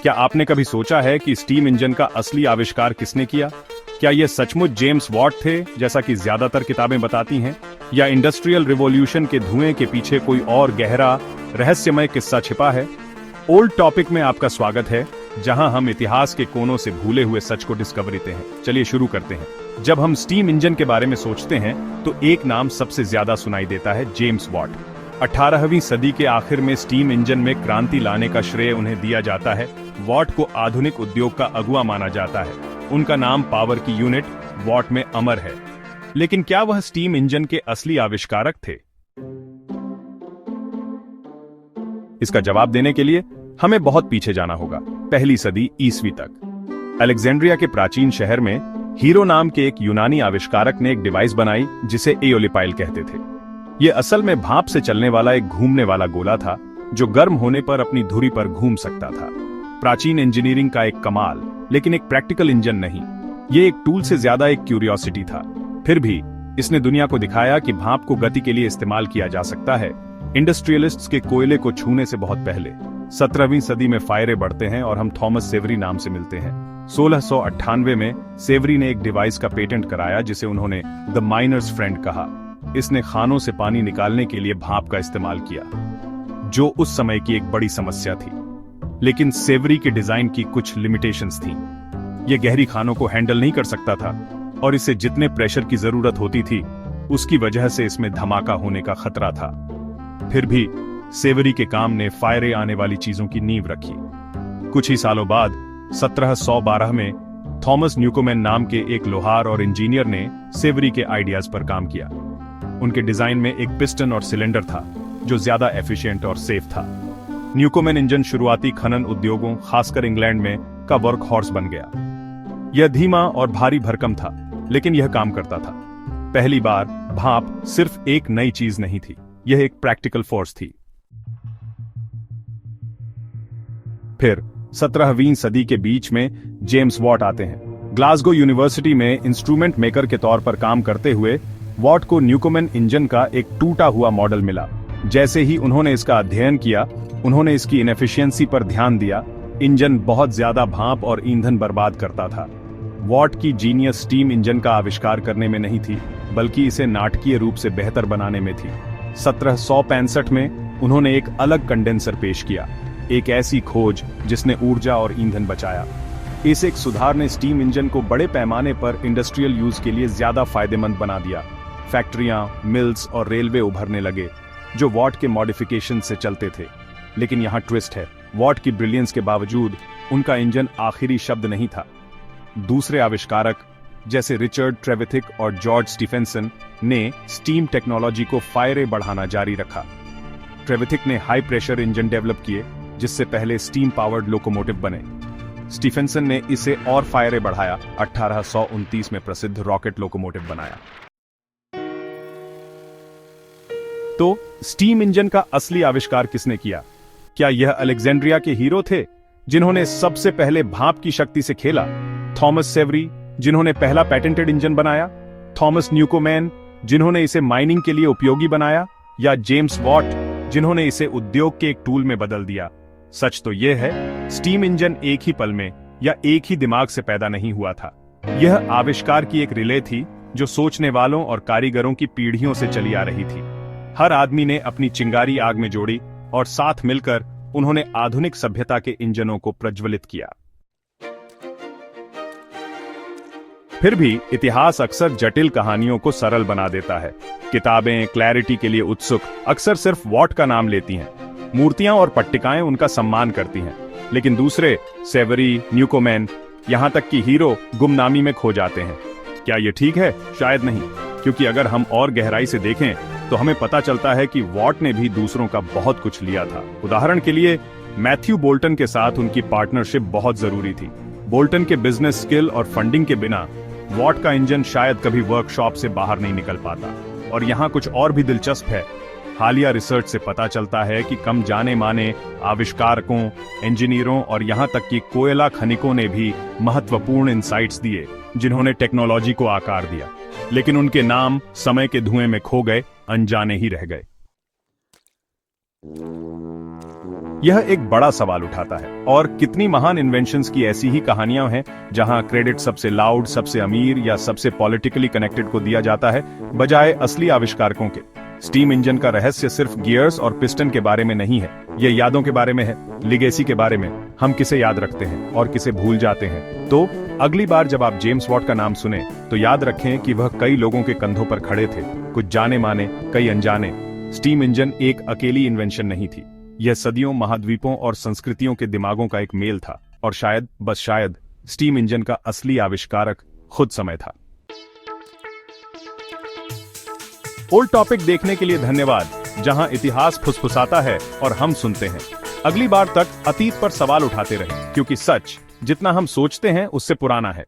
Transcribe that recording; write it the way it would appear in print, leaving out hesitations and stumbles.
क्या आपने कभी सोचा है कि स्टीम इंजन का असली आविष्कार किसने किया? क्या ये सचमुच जेम्स वॉट थे, जैसा कि ज्यादातर किताबें बताती हैं, या इंडस्ट्रियल रिवॉल्यूशन के धुएं के पीछे कोई और गहरा रहस्यमय किस्सा छिपा है? ओल्ड टॉपिक में आपका स्वागत है, जहां हम इतिहास के कोनों से भूले हुए सच को डिस्कवर करते हैं। चलिए शुरू करते हैं। जब हम स्टीम इंजन के बारे में सोचते हैं तो एक नाम सबसे ज्यादा सुनाई देता है, जेम्स वॉट। 18वीं सदी के आखिर में स्टीम इंजन में क्रांति लाने का श्रेय उन्हें दिया जाता है। वॉट को आधुनिक उद्योग का अगुआ माना जाता है। उनका नाम पावर की यूनिट वॉट में अमर है। लेकिन क्या वह स्टीम इंजन के असली आविष्कारक थे? इसका जवाब देने के लिए हमें बहुत पीछे जाना होगा, पहली सदी ईसवी तक। अलेक्जेंड्रिया के प्राचीन शहर में हीरो नाम के एक यूनानी आविष्कारक ने एक डिवाइस बनाई जिसे एओलिपाइल कहते थे। यह असल में भाप से चलने वाला एक घूमने वाला गोला था जो गर्म होने पर अपनी धुरी पर घूम सकता था। प्राचीन इंजीनियरिंग का एक कमाल, लेकिन एक प्रैक्टिकल इंजन नहीं। यह एक टूल से ज्यादा एक क्यूरियोसिटी था। फिर भी इसने दुनिया को दिखाया कि भाप को गति के लिए इस्तेमाल किया जा सकता है, इंडस्ट्रियलिस्ट्स के कोयले को छूने से बहुत पहले। 17वीं सदी में फायरे बढ़ते हैं और हम थॉमस सेवरी नाम से मिलते हैं। 1698 में सेवरी ने एक डिवाइस का पेटेंट कराया जिसे उन्होंने द माइनर्स फ्रेंड कहा। इसने खानों से पानी निकालने के लिए भाप का इस्तेमाल किया, जो उस समय की एक बड़ी समस्या थी। लेकिन सेवरी के डिजाइन की कुछ लिमिटेशंस थीं। यह गहरी खानों को हैंडल नहीं कर सकता था और इसे जितने प्रेशर की जरूरत होती थी उसकी वजह से इसमें धमाका होने का खतरा था। फिर भी सेवरी के काम ने फायरे आने वाली चीजों की नींव रखी। कुछ ही सालों बाद 1712 में थॉमस न्यूकोमेन नाम के एक लोहार और इंजीनियर ने सेवरी के आइडियाज पर काम किया। उनके डिजाइन में एक पिस्टन और सिलेंडर था जो ज्यादा एफिशिएंट और सेफ था। न्यूकोमेन इंजन शुरुआती खनन उद्योगों, खासकर इंग्लैंड में, का वर्क हॉर्स बन गया। यह धीमा और भारी भरकम था, लेकिन यह काम करता था। पहली बार भाप सिर्फ एक नई चीज नहीं थी, यह एक प्रैक्टिकल फोर्स थी। फिर 17वीं सदी के बीच में जेम्स वॉट आते हैं। ग्लासगो यूनिवर्सिटी में इंस्ट्रूमेंट मेकर के तौर पर काम करते हुए वॉट को न्यूकोमेन इंजन का एक टूटा हुआ मॉडल मिला। जैसे ही उन्होंने इसका अध्ययन किया, उन्होंने इसकी इनएफिशिएंसी पर ध्यान दिया। इंजन बहुत ज्यादा भाप और ईंधन बर्बाद करता था। वॉट की जीनियस स्टीम इंजन का आविष्कार करने में नहीं थी, बल्कि इसे नाटकीय रूप से बेहतर बनाने में थी। 1765 में उन्होंने एक अलग कंडेंसर पेश किया, एक ऐसी खोज जिसने ऊर्जा और ईंधन बचाया। इस एक सुधार ने स्टीम इंजन को बड़े पैमाने पर इंडस्ट्रियल यूज के लिए ज्यादा फायदेमंद बना दिया। फैक्ट्रियां, मिल्स और रेलवे उभरने लगे जो वॉट के मॉडिफिकेशन से चलते थे। लेकिन यहाँ ट्विस्ट है, वॉट की ब्रिलियंस के बावजूद उनका इंजन आखिरी शब्द नहीं था। दूसरे आविष्कारक जैसे रिचर्ड ट्रेविथिक और जॉर्ज स्टीफेंसन ने स्टीम टेक्नोलॉजी को फायरे बढ़ाना जारी रखा। ट्रेविथिक ने हाई प्रेशर इंजन डेवलप किए जिससे पहले स्टीम पावर्ड लोकोमोटिव बने। स्टीफेंसन ने इसे और फायरे बढ़ाया, 1829 में प्रसिद्ध रॉकेट लोकोमोटिव बनाया। तो स्टीम इंजन का असली आविष्कार किसने किया? क्या यह अलेक्जेंड्रिया के हीरो थे जिन्होंने सबसे पहले भाप की शक्ति से खेला? थॉमस सेवरी जिन्होंने पहला पेटेंटेड इंजन बनाया? थॉमस न्यूकोमेन जिन्होंने इसे माइनिंग के लिए उपयोगी बनाया? या जेम्स वॉट जिन्होंने इसे उद्योग के एक टूल में बदल दिया? सच तो यह है, स्टीम इंजन एक ही पल में या एक ही दिमाग से पैदा नहीं हुआ था। यह आविष्कार की एक रिले थी जो सोचने वालों और कारीगरों की पीढ़ियों से चली आ रही थी। हर आदमी ने अपनी चिंगारी आग में जोड़ी और साथ मिलकर उन्होंने आधुनिक सभ्यता के इंजनों को प्रज्वलित किया। फिर भी इतिहास अक्सर जटिल कहानियों को सरल बना देता है। किताबें क्लैरिटी के लिए उत्सुक अक्सर सिर्फ वॉट का नाम लेती हैं। मूर्तियां और पट्टिकाएं उनका सम्मान करती हैं, लेकिन दूसरे सेवरी, न्यूकोमेन, यहां तक कि हीरो गुमनामी में खो जाते हैं। क्या यह ठीक है? शायद नहीं, क्योंकि अगर हम और गहराई से देखें तो हमें पता चलता है कि वॉट ने भी दूसरों का बहुत कुछ लिया था। उदाहरण के लिए मैथ्यू बोल्टन के साथ उनकी पार्टनरशिप बहुत जरूरी थी। बोल्टन के बिजनेस स्किल और फंडिंग के बिना वॉट का इंजन शायद कभी वर्कशॉप से बाहर नहीं निकल पाता। और यहाँ कुछ और भी दिलचस्प है। हालिया रिसर्च से पता चलता है कि कम जाने माने आविष्कारकों, इंजीनियरों और यहाँ तक कि कोयला खनिकों ने भी महत्वपूर्ण इंसाइट्स दिए जिन्होंने टेक्नोलॉजी को आकार दिया, लेकिन उनके नाम समय के धुएं में खो गए, अनजाने ही रह गए। यह एक बड़ा सवाल उठाता है, और कितनी महान इन्वेंशंस की ऐसी ही कहानियां हैं जहां क्रेडिट सबसे लाउड, सबसे अमीर या सबसे पॉलिटिकली कनेक्टेड को दिया जाता है, बजाय असली आविष्कारकों के। स्टीम इंजन का रहस्य सिर्फ गियर्स और पिस्टन के बारे में नहीं है, ये यादों के बारे में है, लिगेसी के बारे में। हम किसे याद रखते हैं और किसे भूल जाते हैं। तो अगली बार जब आप जेम्स वॉट का नाम सुने तो याद रखें कि वह कई लोगों के कंधों पर खड़े थे, कुछ जाने माने, कई अनजाने। स्टीम इंजन एक अकेली इन्वेंशन नहीं थी, यह सदियों, महाद्वीपों और संस्कृतियों के दिमागों का एक मेल था, और शायद, बस शायद, स्टीम इंजन का असली आविष्कारक खुद समय था। ओल्ड टॉपिक देखने के लिए धन्यवाद, जहां इतिहास फुसफुसाता है और हम सुनते हैं। अगली बार तक अतीत पर सवाल उठाते रहें, क्योंकि सच जितना हम सोचते हैं उससे पुराना है।